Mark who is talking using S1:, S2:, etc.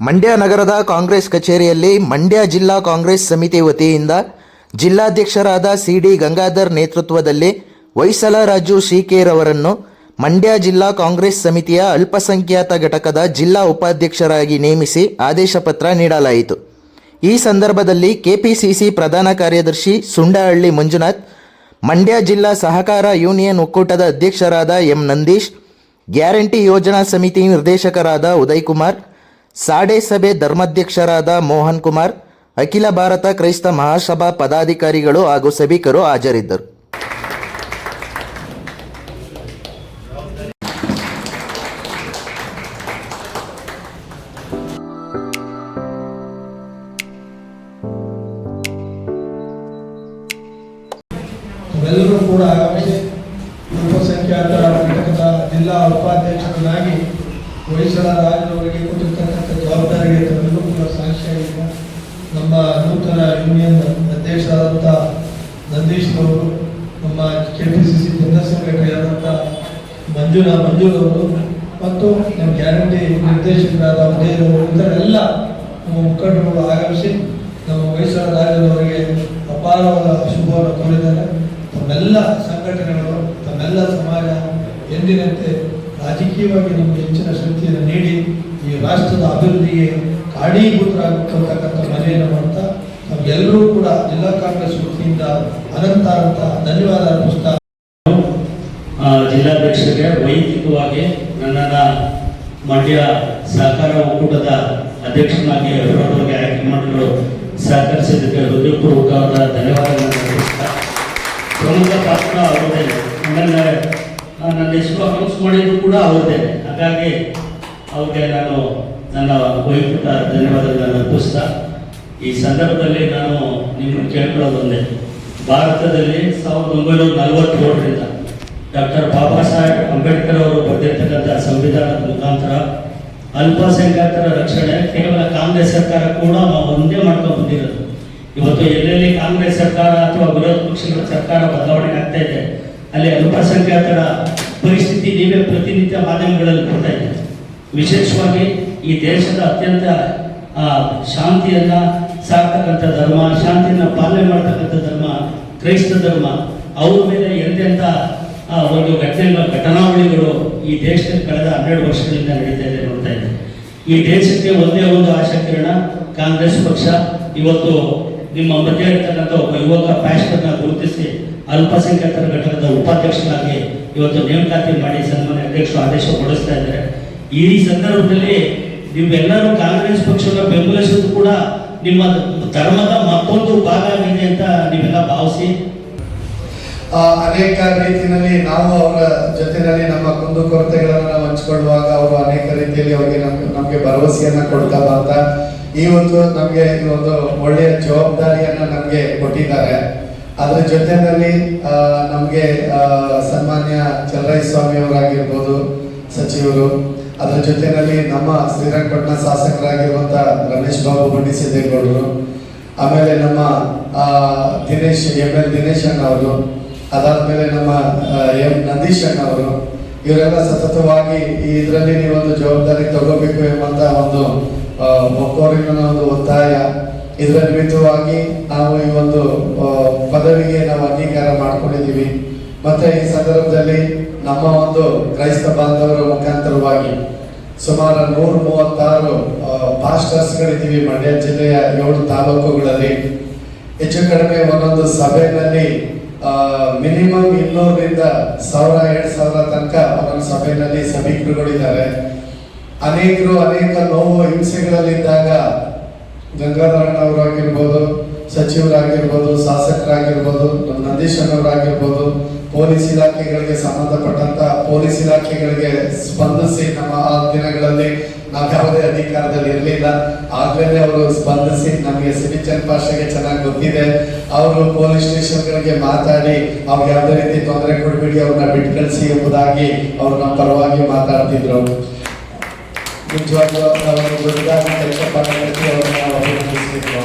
S1: ಮಂಡ್ಯ ನಗರದ ಕಾಂಗ್ರೆಸ್ ಕಚೇರಿಯಲ್ಲಿ ಮಂಡ್ಯ ಜಿಲ್ಲಾ ಕಾಂಗ್ರೆಸ್ ಸಮಿತಿ ವತಿಯಿಂದ ಜಿಲ್ಲಾಧ್ಯಕ್ಷರಾದ ಸಿ.ಡಿ. ಗಂಗಾಧರ್ ನೇತೃತ್ವದಲ್ಲಿ ಹೊಯ್ಸಳ ರಾಜು ಸಿ.ಕೆ.ರವರನ್ನು ಮಂಡ್ಯ ಜಿಲ್ಲಾ ಕಾಂಗ್ರೆಸ್ ಸಮಿತಿಯ ಅಲ್ಪಸಂಖ್ಯಾತ ಘಟಕದ ಜಿಲ್ಲಾ ಉಪಾಧ್ಯಕ್ಷರಾಗಿ ನೇಮಿಸಿ ಆದೇಶ ಪತ್ರ ನೀಡಲಾಯಿತು. ಈ ಸಂದರ್ಭದಲ್ಲಿ ಕೆಪಿಸಿಸಿ ಪ್ರಧಾನ ಕಾರ್ಯದರ್ಶಿ ಸುಂಡಹಳ್ಳಿ ಮಂಜುನಾಥ್, ಮಂಡ್ಯ ಜಿಲ್ಲಾ ಸಹಕಾರ ಯೂನಿಯನ್ ಒಕ್ಕೂಟದ ಅಧ್ಯಕ್ಷರಾದ ಎಂ. ನಂದೀಶ್, ಗ್ಯಾರಂಟಿ ಯೋಜನಾ ಸಮಿತಿ ನಿರ್ದೇಶಕರಾದ ಉದಯ್ ಕುಮಾರ್, ಸಾಡೆ ಸಭೆ ಧರ್ಮಾಧ್ಯಕ್ಷರಾದ ಮೋಹನ್ ಕುಮಾರ್, ಅಖಿಲ ಭಾರತ ಕ್ರೈಸ್ತ ಮಹಾಸಭಾ ಪದಾಧಿಕಾರಿಗಳು ಹಾಗೂ ಸಭಿಕರು ಹಾಜರಿದ್ದರು.
S2: ಎಲ್ಲರೂ ಕೂಡ ಅಲ್ಪಸಂಖ್ಯಾತರ ಘಟಕದ ಜಿಲ್ಲಾ ಉಪಾಧ್ಯಕ್ಷರನ್ನಾಗಿ ಹೊಯ್ಸಳ ರಾಜರವರಿಗೆ ಕೊಟ್ಟಿರ್ತಕ್ಕಂಥ ಜವಾಬ್ದಾರಿಗೆ ತಮ್ಮೆಲ್ಲರೂ ಕೂಡ ಸಾಕ್ಷಿಯಾಗಿಲ್ಲ. ನಮ್ಮ ನೂತನ ಯೂನಿಯನ್ ಅಧ್ಯಕ್ಷರಾದಂಥ ನಂದೀಶ್ ಅವರು, ನಮ್ಮ ಕೆಪಿಸಿಸಿ ಜನರಲ್ ಸೆಕ್ರೆಟರಿ ಆದಂಥ ಮಂಜೂರವರು ಮತ್ತು ನಮ್ಮ ಗ್ಯಾರಂಟಿ ನಿರ್ದೇಶಕರಾದ ಉದಯರವರು, ಇತರೆಲ್ಲ ನಮ್ಮ ಮುಖಂಡರುಗಳು ಆಗಮಿಸಿ ನಮ್ಮ ಹೊಯ್ಸಳ ರಾಜರವರಿಗೆ ಅಪಾರವಾದ ಶುಭವನ್ನು ಕೋರಿದ್ದಾರೆ. ತಮ್ಮೆಲ್ಲ ಸಂಘಟನೆಗಳು, ತಮ್ಮೆಲ್ಲ ಸಮಾಜ ಎಂದಿನಂತೆ ರಾಜಕೀಯವಾಗಿ ನಮಗೆ ಹೆಚ್ಚಿನ ಶಕ್ತಿಯನ್ನು ನೀಡಿ ಈ ರಾಷ್ಟ್ರದ ಅಭಿವೃದ್ಧಿಗೆ ಕಾರಣೀಭೂತರಾಗತಕ್ಕಂಥ ಮನೆಯನ್ನು ಮಾಡ್ತಾ ನಮಗೆಲ್ಲರೂ ಕೂಡ ಜಿಲ್ಲಾ ಕಾಂಗ್ರೆಸ್ ವತಿಯಿಂದ ಅನಂತ ಧನ್ಯವಾದ ಅರ್ಪಿಸ್ತಾ,
S3: ಜಿಲ್ಲಾಧ್ಯಕ್ಷರಿಗೆ ವೈಯಕ್ತಿಕವಾಗಿ ನನ್ನನ್ನು ಮಂಡ್ಯ ಸಹಕಾರ ಒಕ್ಕೂಟದ ಅಧ್ಯಕ್ಷನಾಗಿ ಅವಿರೋಧವಾಗಿ ಆಯ್ಕೆ ಮಾಡಲು ಸಹಕರಿಸಿದ್ದಕ್ಕೆ ಹೃದಯಪೂರ್ವಕವಾದ ಧನ್ಯವಾದಗಳನ್ನು ಅರ್ಪಿಸ್ತಾ, ಪ್ರಮುಖ ಪಾತ್ರ ಅವರದೇ. ಆಮೇಲೆ ನನ್ನ ಹೆಸರು ಅನೌನ್ಸ್ ಮಾಡಿದ್ದು ಕೂಡ ಅವರದೇ. ಹಾಗಾಗಿ ಅವ್ರಿಗೆ ನಾನು ನನ್ನ ವೈಯಕ್ತಿಕ ಧನ್ಯವಾದಗಳನ್ನು ಅರ್ಪಿಸ್ತಾ, ಈ ಸಂದರ್ಭದಲ್ಲಿ ನಾನು ನಿಮ್ಮನ್ನು ಕೇಳ್ಕೊಳ್ಳೋದೊಂದೇ, ಭಾರತದಲ್ಲಿ 1947ರಿಂದ ಡಾಕ್ಟರ್ ಬಾಬಾ ಸಾಹೇಬ್ ಅಂಬೇಡ್ಕರ್ ಅವರು ಬರೆದಿರ್ತಕ್ಕಂಥ ಸಂವಿಧಾನದ ಮುಖಾಂತರ ಅಲ್ಪಸಂಖ್ಯಾತರ ರಕ್ಷಣೆ ಕೇವಲ ಕಾಂಗ್ರೆಸ್ ಸರ್ಕಾರ ಕೂಡ ನಾವು ಒಂದೇ ಮಾಡ್ಕೊಂಡು ಬಂದಿರೋದು. ಇವತ್ತು ಎಲ್ಲೆಲ್ಲಿ ಕಾಂಗ್ರೆಸ್ ಸರ್ಕಾರ ಅಥವಾ ವಿರೋಧ ಪಕ್ಷಗಳ ಸರ್ಕಾರ ಬದಲಾವಣೆ ಆಗ್ತಾ ಇದೆ, ಅಲ್ಲಿ ಅಲ್ಪಸಂಖ್ಯಾತರ ಪರಿಸ್ಥಿತಿ ನೀವೇ ಪ್ರತಿನಿತ್ಯ ಮಾಧ್ಯಮಗಳಲ್ಲಿ ಬರ್ತಾ ಇದೆ. ವಿಶೇಷವಾಗಿ ಈ ದೇಶದ ಅತ್ಯಂತ ಶಾಂತಿಯನ್ನು ಸಾಕ್ತಕ್ಕಂಥ ಧರ್ಮ, ಶಾಂತಿಯನ್ನು ಪಾಲನೆ ಮಾಡ್ತಕ್ಕಂಥ ಧರ್ಮ ಕ್ರೈಸ್ತ ಧರ್ಮ. ಅವ್ರ ಮೇಲೆ ಎಂತೆಂಥ ಒಂದು ಘಟನಾವಳಿಗಳು ಈ ದೇಶದಲ್ಲಿ ಕಳೆದ 12 ವರ್ಷಗಳಿಂದ ನಡೀತಾ ಇದೆ, ನೋಡ್ತಾ ಇದೆ. ಈ ದೇಶಕ್ಕೆ ಒಂದೇ ಒಂದು ಆಶಾಕಿರಣ ಕಾಂಗ್ರೆಸ್ ಪಕ್ಷ. ಇವತ್ತು ನಿಮ್ಮ ಮಧ್ಯೆ ಇರ್ತಕ್ಕಂಥ ಒಬ್ಬ ಯುವಕ ಪ್ಯಾಷನ್ನ ಗುರುತಿಸಿ ಅಲ್ಪಸಂಖ್ಯಾತರ ಘಟಕದ ಉಪಾಧ್ಯಕ್ಷರಾಗಿ ಇವತ್ತು ನೇಮಕಾತಿ ಮಾಡಿ ಸನ್ಮಾನ್ಯ ಅಧ್ಯಕ್ಷರು ಆದೇಶ ಹೊರಡಿಸ್ತಾ ಇದ್ದಾರೆ. ಈ ಸಂದರ್ಭದಲ್ಲಿ ನೀವೆಲ್ಲರೂ ಕಾಂಗ್ರೆಸ್ ಪಕ್ಷವನ್ನು ಬೆಂಬಲಿಸೋದು ಕೂಡ ನಿಮ್ಮ ಧರ್ಮದ ಮತ್ತೊಂದು ಭಾಗ ಆಗಿದೆ ಅಂತ ನೀವೆಲ್ಲ ಭಾವಿಸಿ,
S4: ಅನೇಕ ರೀತಿಯಲ್ಲಿ ನಾವು ಅವರ ಜೊತೆಯಲ್ಲಿ ನಮ್ಮ ಕುಂದುಕೊರತೆಗಳನ್ನು ನಾವು ಹಂಚಿಕೊಳ್ಳುವಾಗ ಅವರು ಅನೇಕ ರೀತಿಯಲ್ಲಿ ಅವರಿಗೆ ನಮಗೆ ಭರವಸೆಯನ್ನ ಕೊಡ್ತಾ ಬರ್ತಾ ಇವತ್ತು ನಮಗೆ ಒಂದು ಒಳ್ಳೆಯ ಜವಾಬ್ದಾರಿಯನ್ನ ನಮಗೆ ಕೊಟ್ಟಿದ್ದಾರೆ. ಅದರ ಜೊತೆಯಲ್ಲಿ ನಮಗೆ ಸನ್ಮಾನ್ಯ ಚಲರಾಯಸ್ವಾಮಿ ಅವರಾಗಿರ್ಬೋದು ಸಚಿವರು, ಅದರ ಜೊತೆಯಲ್ಲಿ ನಮ್ಮ ಶ್ರೀರಂಗಪಟ್ಟಣ ಶಾಸಕರಾಗಿರುವಂಥ ರಮೇಶ್ ಬಾಬು ಬಂಡಿಸಿದ್ದೇಗೌಡರು, ಆಮೇಲೆ ನಮ್ಮ ಎಂ.ಎಲ್. ದಿನೇಶ್ ಅಣ್ಣ ಅವರು, ಅದಾದ್ಮೇಲೆ ನಮ್ಮ ಎಂ. ನಂದೀಶ್ ಅಣ್ಣ ಅವರು, ಇವರೆಲ್ಲ ಸತತವಾಗಿ ಇದರಲ್ಲಿ ನೀವೊಂದು ಜವಾಬ್ದಾರಿ ತಗೋಬೇಕು ಎಂಬಂತ ಒಂದು ಒಕ್ಕೋರಿನ ಒಂದು ಒತ್ತಾಯ, ಇದರ ನಿಮಿತ್ತವಾಗಿ ನಾವು ಈ ಒಂದು ಪದವಿಗೆ ನಾವು ಅಂಗೀಕಾರ ಮಾಡ್ಕೊಂಡಿದ್ದೀವಿ. ಮತ್ತೆ ಈ ಸಂದರ್ಭದಲ್ಲಿ ನಮ್ಮ ಒಂದು ಕ್ರೈಸ್ತ ಬಾಂಧವರ ಮುಖಾಂತರವಾಗಿ ಸುಮಾರು 136 ಪಾಸ್ಟರ್ಸ್ಗಳಿದ್ದೀವಿ ಮಂಡ್ಯ ಜಿಲ್ಲೆಯ 7 ತಾಲೂಕುಗಳಲ್ಲಿ. ಹೆಚ್ಚು ಕಡಿಮೆ ಒಂದೊಂದು ಸಭೆಯಲ್ಲಿ ಮಿನಿಮಮ್ 200ರಿಂದ 1000-2000 ತನಕ ಒಂದೊಂದು ಸಭೆಯಲ್ಲಿ ಸಭಿಕರುಗಳಿದ್ದಾರೆ. ಅನೇಕ ನೋವು ಹಿಂಸೆಗಳಲ್ಲಿದ್ದಾಗ ಗಂಗಾಧರಣ್ಣವರಾಗಿರ್ಬೋದು, ಸಚಿವರಾಗಿರ್ಬೋದು, ಶಾಸಕರಾಗಿರ್ಬೋದು, ನಂದೀಶ್ ಅವರಾಗಿರ್ಬೋದು, ಪೊಲೀಸ್ ಇಲಾಖೆಗಳಿಗೆ ಸಂಬಂಧಪಟ್ಟಂತ ಪೊಲೀಸ್ ಇಲಾಖೆಗಳಿಗೆ ಸ್ಪಂದಿಸಿ, ನಮ್ಮ ಆ ದಿನಗಳಲ್ಲಿ ನಾವು ಯಾವುದೇ ಅಧಿಕಾರದಲ್ಲಿ ಇರಲಿಲ್ಲ, ಆಗ್ಲೇ ಅವರು ಸ್ಪಂದಿಸಿ ನಮಗೆ ಸಿಬಿ ಚನ್ನಪಾಶಗೆ ಚೆನ್ನಾಗಿ ಗೊತ್ತಿದೆ, ಅವರು ಪೊಲೀಸ್ ಸ್ಟೇಷನ್ಗಳಿಗೆ ಮಾತಾಡಿ ಅವ್ರಿಗೆ ಯಾವುದೇ ರೀತಿ ತೊಂದರೆ ಕೊಡಬೇಡಿ, ಅವ್ರನ್ನ ಬಿಟ್ಟು ಕಳಿಸಿ ಎಂಬುದಾಗಿ ಅವರು ನಮ್ಮ ಪರವಾಗಿ ಮಾತಾಡ್ತಿದ್ರು. ನಿಜವಾಗ್ಲೂ ಅವರು ದೊಡ್ಡದಾಗಿ ಕೆಲಸ ಮಾಡಿ ಅವರನ್ನು ಅಭಿನಂದಿಸಬೇಕು.